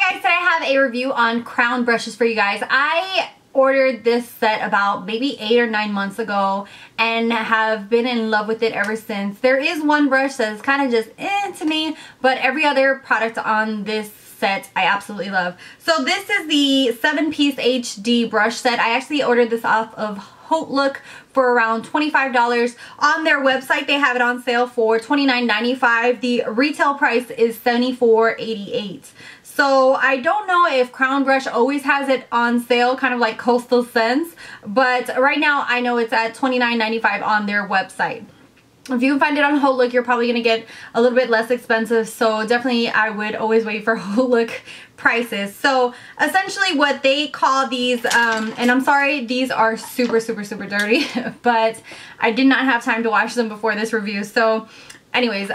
Hi guys, today I have a review on crown brushes for you guys. I ordered this set about maybe 8 or 9 months ago and have been in love with it ever since. There is one brush that's kind of just to me, but every other product on this set I absolutely love. So this is the 7-piece HD brush set. I actually ordered this off of Look for around $25. On their website they have it on sale for $29.95. The retail price is $74.88. So I don't know if Crown Brush always has it on sale, kind of like Coastal Scents, but right now I know it's at $29.95 on their website. If you can find it on Look, you're probably going to get a little bit less expensive, so definitely I would always wait for Look prices. So essentially what they call these, and I'm sorry, these are super dirty, but I did not have time to wash them before this review. So anyways,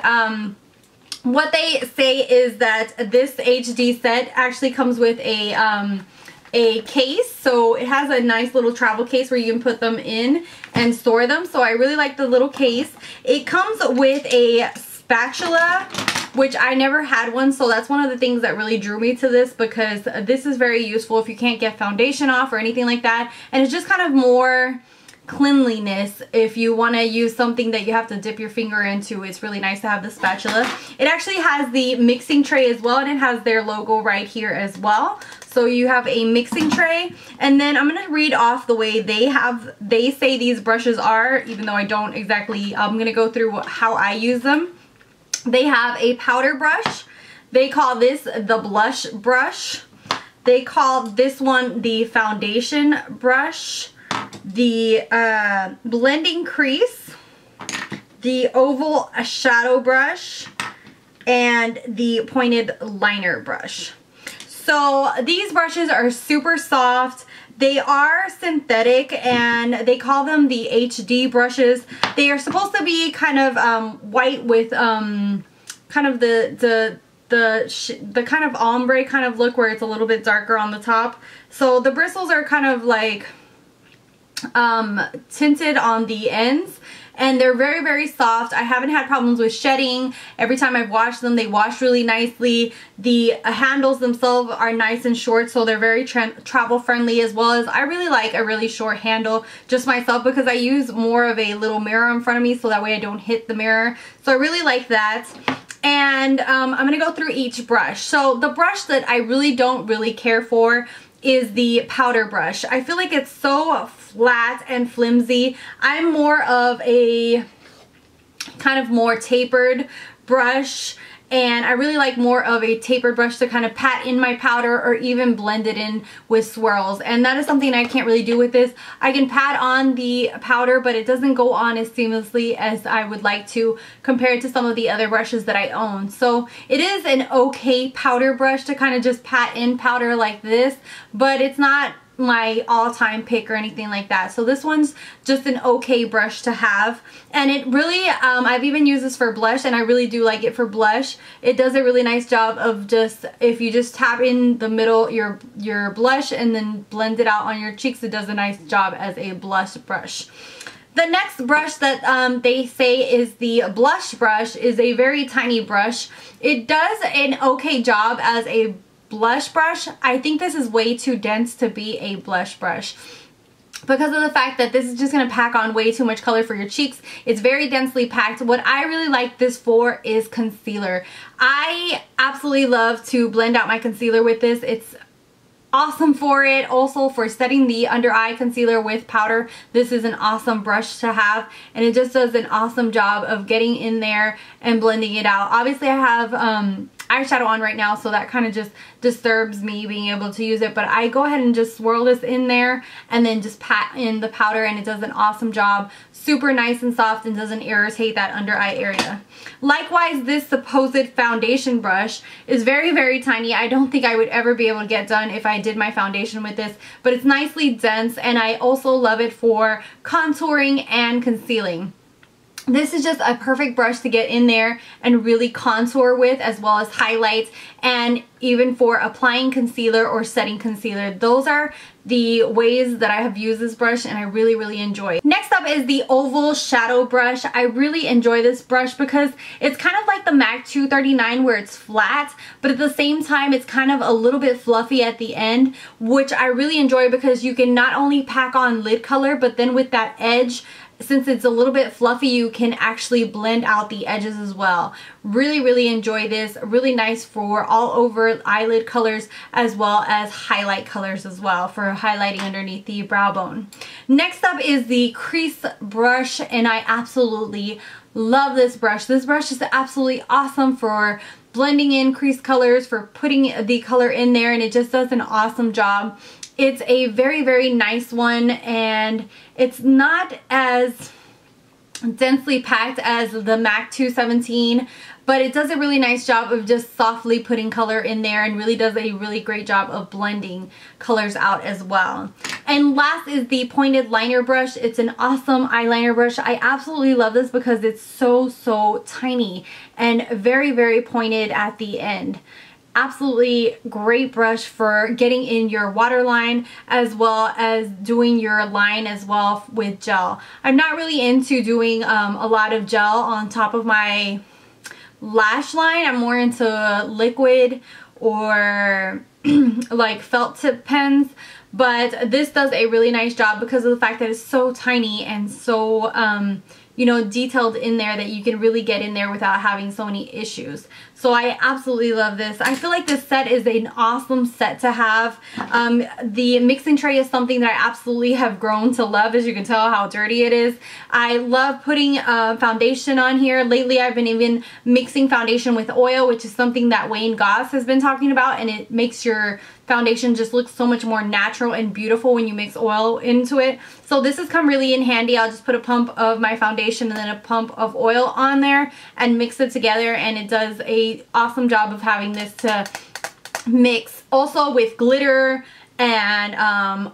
what they say is that this HD set actually comes with a case, so it has a nice little travel case where you can put them in and store them. So I really like the little case. It comes with a spatula, which I never had one, so that's one of the things that really drew me to this, because this is very useful if you can't get foundation off or anything like that, and it's just kind of more cleanliness if you want to use something that you have to dip your finger into. It's really nice to have the spatula. It actually has the mixing tray as well, and it has their logo right here as well. So you have a mixing tray, and then I'm going to read off the way they say these brushes are, even though I don't exactly. I'm going to go through how I use them. They have a powder brush. They call this the blush brush. They call this one the foundation brush, the blending crease, the oval shadow brush, and the pointed liner brush. So these brushes are super soft. They are synthetic, and they call them the HD brushes. They are supposed to be kind of white with kind of the kind of ombre kind of look, where it's a little bit darker on the top. So the bristles are kind of like tinted on the ends, and they're very soft. I haven't had problems with shedding. Every time I've washed them, they wash really nicely. The handles themselves are nice and short, so they're very travel friendly, as well as I really like a really short handle just myself, because I use more of a little mirror in front of me, so that way I don't hit the mirror. So I really like that. And I'm going to go through each brush. So the brush that I really don't care for is the powder brush. I feel like it's so flat and flimsy. I'm more of a kind of more tapered brush, and I really like more of a tapered brush to kind of pat in my powder or even blend it in with swirls, and that is something I can't really do with this. I can pat on the powder, but it doesn't go on as seamlessly as I would like to compared to some of the other brushes that I own. So it is an okay powder brush to kind of just pat in powder like this, but it's not my all-time pick or anything like that. So this one's just an okay brush to have, and it really I've even used this for blush, and I really do like it for blush. It does a really nice job of just, if you just tap in the middle your blush and then blend it out on your cheeks, it does a nice job as a blush brush. The next brush that they say is the blush brush is a very tiny brush. It does an okay job as a blush brush. I think this is way too dense to be a blush brush, because of the fact that this is just going to pack on way too much color for your cheeks. It's very densely packed. What I really like this for is concealer. I absolutely love to blend out my concealer with this. It's awesome for it. Also for setting the under eye concealer with powder, this is an awesome brush to have, and it just does an awesome job of getting in there and blending it out. Obviously I have eyeshadow on right now, so that kind of just disturbs me being able to use it, but I go ahead and just swirl this in there and then just pat in the powder, and it does an awesome job. Super nice and soft, and doesn't irritate that under eye area. Likewise, this supposed foundation brush is very tiny. I don't think I would ever be able to get done if I did my foundation with this, but it's nicely dense, and I also love it for contouring and concealing. This is just a perfect brush to get in there and really contour with, as well as highlights, and even for applying concealer or setting concealer. Those are the ways that I have used this brush, and I really enjoy. Next up is the oval shadow brush. I really enjoy this brush because it's kind of like the MAC 239 where it's flat, but at the same time it's kind of a little bit fluffy at the end, which I really enjoy because you can not only pack on lid color, but then with that edge, since it's a little bit fluffy, you can actually blend out the edges as well. Really enjoy this. Really nice for all over eyelid colors, as well as highlight colors as well, for highlighting underneath the brow bone. Next up is the Crease Brush, and I absolutely love this brush. This brush is absolutely awesome for blending in crease colors, for putting the color in there, and it just does an awesome job. It's a very nice one, and it's not as densely packed as the MAC 217, but it does a really nice job of just softly putting color in there, and really does a really great job of blending colors out as well. And last is the pointed liner brush. It's an awesome eyeliner brush. I absolutely love this because it's so tiny and very pointed at the end. Absolutely great brush for getting in your waterline, as well as doing your line as well with gel. I'm not really into doing a lot of gel on top of my lash line. I'm more into liquid or like felt tip pens, but this does a really nice job because of the fact that it's so tiny and so you know, detailed in there, that you can really get in there without having so many issues. So I absolutely love this. I feel like this set is an awesome set to have. The mixing tray is something that I absolutely have grown to love, as you can tell how dirty it is. I love putting foundation on here. Lately I've been even mixing foundation with oil, which is something that Wayne Goss has been talking about, and it makes your foundation just look so much more natural and beautiful when you mix oil into it. So this has come really in handy. I'll just put a pump of my foundation and then a pump of oil on there and mix it together, and it does a awesome job of having this to mix also with glitter and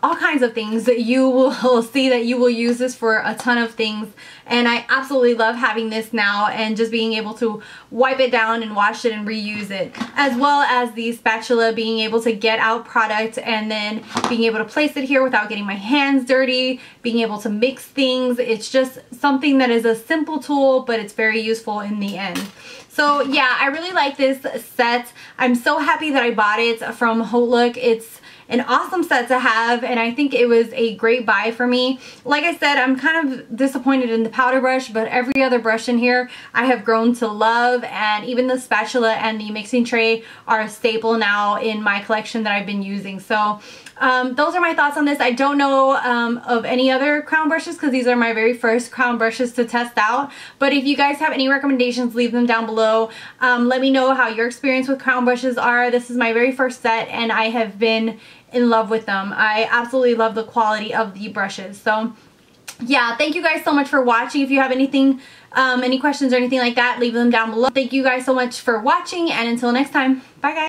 all kinds of things that you will see that you will use this for a ton of things. And I absolutely love having this now, and just being able to wipe it down and wash it and reuse it, as well as the spatula, being able to get out product and then being able to place it here without getting my hands dirty, being able to mix things. It's just something that is a simple tool, but it's very useful in the end. So yeah, I really like this set. I'm so happy that I bought it from Haute Look. It's an awesome set to have, and I think it was a great buy for me. Like I said, I'm kind of disappointed in the powder brush, but every other brush in here I have grown to love, and even the spatula and the mixing tray are a staple now in my collection that I've been using. So those are my thoughts on this. I don't know of any other crown brushes, because these are my very first crown brushes to test out. But if you guys have any recommendations, leave them down below. Let me know how your experience with crown brushes are. This is my very first set, and I have been in love with them. I absolutely love the quality of the brushes. So yeah, thank you guys so much for watching. If you have anything, any questions or anything like that, leave them down below. Thank you guys so much for watching, and until next time, bye guys.